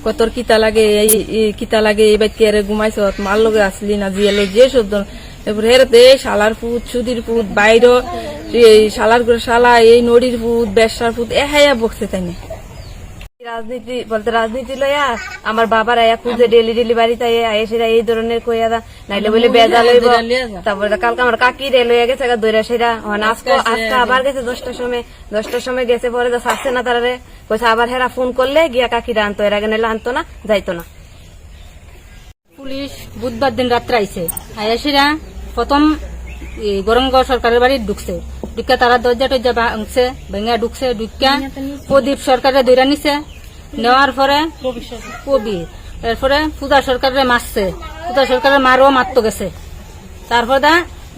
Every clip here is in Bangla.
কতর কিতা লাগে কিতা লাগে এই বাইতে আরে ঘুমাইছ মার লগে আসলি না জিয়ালো যে শব্দ এরপর হেরতে শালার পুত সুদির পুত বাইর শালার করে শালা এই নড়ির পুত বেশার পুত এ হাইয়া বকছে তাই না রাজনীতি বলতে রাজনীতি লইয়া আমার বাবার আয়া খুঁজে ডেলি বাড়িতে সেটা এই ধরনের কইয়া দা নাইলে বলে বেজা লইব তারপরে কালকে আমার কাকি রে লইয়া গেছে দইরা সেটা আজকে আবার গেছে 10টার সময় গেছে পরে আসছে না তারা কইছে আবার হেরা ফোন করলে গিয়া কাকিরা আনতো এর আগে নাইলে আনতো না যাইতো না। পুলিশ বুধবার দিন রাত্রে আইছে আয়াসিরা প্রথম গরমগড় সরকারের বাড়ি ঢুকছে ঢুকে তারা দরজা টরজা ভাঙছে ভেঙে ঢুকছে ঢুকিয়া প্রদীপ সরকারের দৈরা নিছে নেওয়ার পরে কবির এরপরে পূজা সরকারের মারছে পূজা সরকারের মারও মারতো গেছে। তারপরে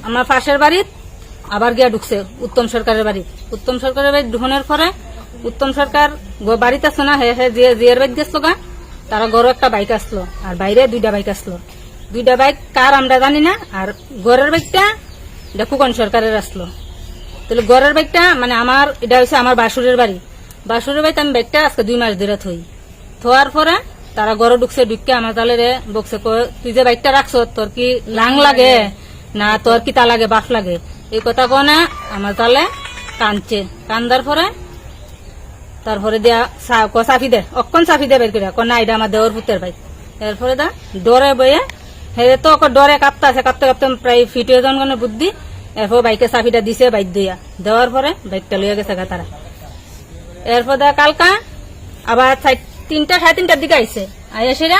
আমার পাশের বাড়িত আবার গিয়া ঢুকছে উত্তম সরকারের বাড়ি উত্তম সরকারের বাড়ি ঢুকানোর পরে উত্তম সরকার বাড়িতে আসলো না জিয়ার বাইক গেছিল গা তারা ঘরে একটা বাইক আসলো আর বাইরে 2টা বাইক আসলো 2টা বাইক কার আমরা জানি না আর ঘরের বাইকটা ফুকন সরকারের আসলো। তাহলে ঘরের বাইকটা মানে আমার এটা হচ্ছে আমার বাসুরের বাড়ি বাসুরের বাড়িতে আমি বাইকটা আজকে 2 মাস ধরে থোয়ার পরে তারা ঘরে ঢুকছে ঢুকে আমার তালে রে বকছে তুই যে বাইকটা রাখছ তোর কি লাং লাগে না তোর কি তা লাগে বাপ লাগে এই কথা কো না আমার তালে কানছে কান্দার পরে তারপরে দিয়া চাফি দে অক্ষণ চাফি দে বের করে না এটা আমার দেওয়ার পুতের বাইক এরপরে ডরে বইয়ে হে তো ডরে কাঁপতে আছে কাঁপতে কাঁপতে প্রায় ফিট হয়ে যাওয়ার বুদ্ধি এরপর বাইকে চাফিটা দিছে বাইক দিয়া দেওয়ার পরে বাইকটা লইয়া গেছে তারা। এরপর কালকা আবার 3টা 3:30টার দিকে আইসে আইসেরা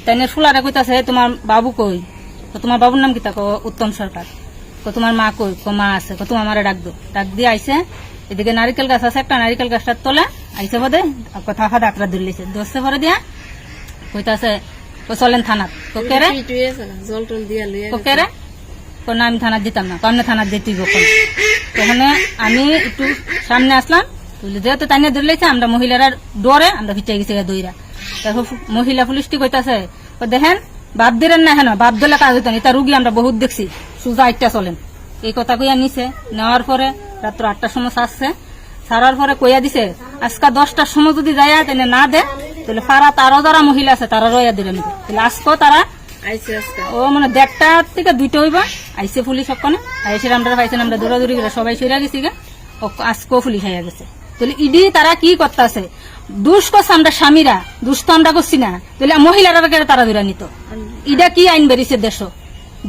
তাই ফুলারে কইতাছে তোমার বাবু কই তোমার বাবুর নাম কিতা উত্তম সরকার তোমার মা কই মা আছে তোমার মারে ডাক দিয়ে আইসে এদিকে নারিকেল গাছ আছে একটা নারিকেল গাছটার তলে আইসে বোধে কথা ডাকরা ধরলেছে দোষে ভরে দিয়া কইতাছে চলেন থানাত কোকেরে না আমি থানাত দিতাম না কারণ থানাত যেতে তখন আমি একটু সামনে আসলাম যেহেতু তাই ধরলেছে আমরা মহিলারা ডরে আমরা ফিচে গেছি দইরা তারপর মহিলা পুলিশটি কইতাছে দেখেন বাপ দিলেন না হেন বাপ দিলে কাজ হইতো না এটা রুগী আমরা বহুত দেখছি সুজা একটা চলেন এই কথা কইয়া নিছে নেওয়ার পরে রাত্র 8টার সময় ছাড়ছে ছাড়ার পরে কইয়া দিছে আজকে 10টার সময় যদি যায় তেনে না দে তাহলে ফারা তারও যারা মহিলা আছে তারা রইয়া দিলে নিবে তাহলে আজকেও তারা ও মানে 1:30 থেকে 2টা হইবা আইসে পুলিশ ওখানে আইসে আমরা পাইছেন আমরা দৌড়াদৌড়ি করে সবাই সইরা গেছি গা আজকেও পুলিশ আইয়া গেছে। তাহলে ইডি তারা কি করতেছে দুষ করছে আমরা স্বামীরা দুষ তো আমরা করছি না তাহলে মহিলারা তারা ধরে নিত ইডা কি আইন বেরিয়েছে দেশ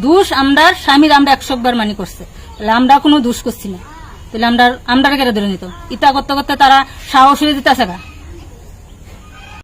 দুষ আমরা স্বামীরা আমরা 100 বার মানি করছে তাহলে আমরা কোনো দুষ করছি না তাহলে আমরা কেটে ধরে নিত ইটা করতে করতে তারা সাহস হয়ে দিতেছে গা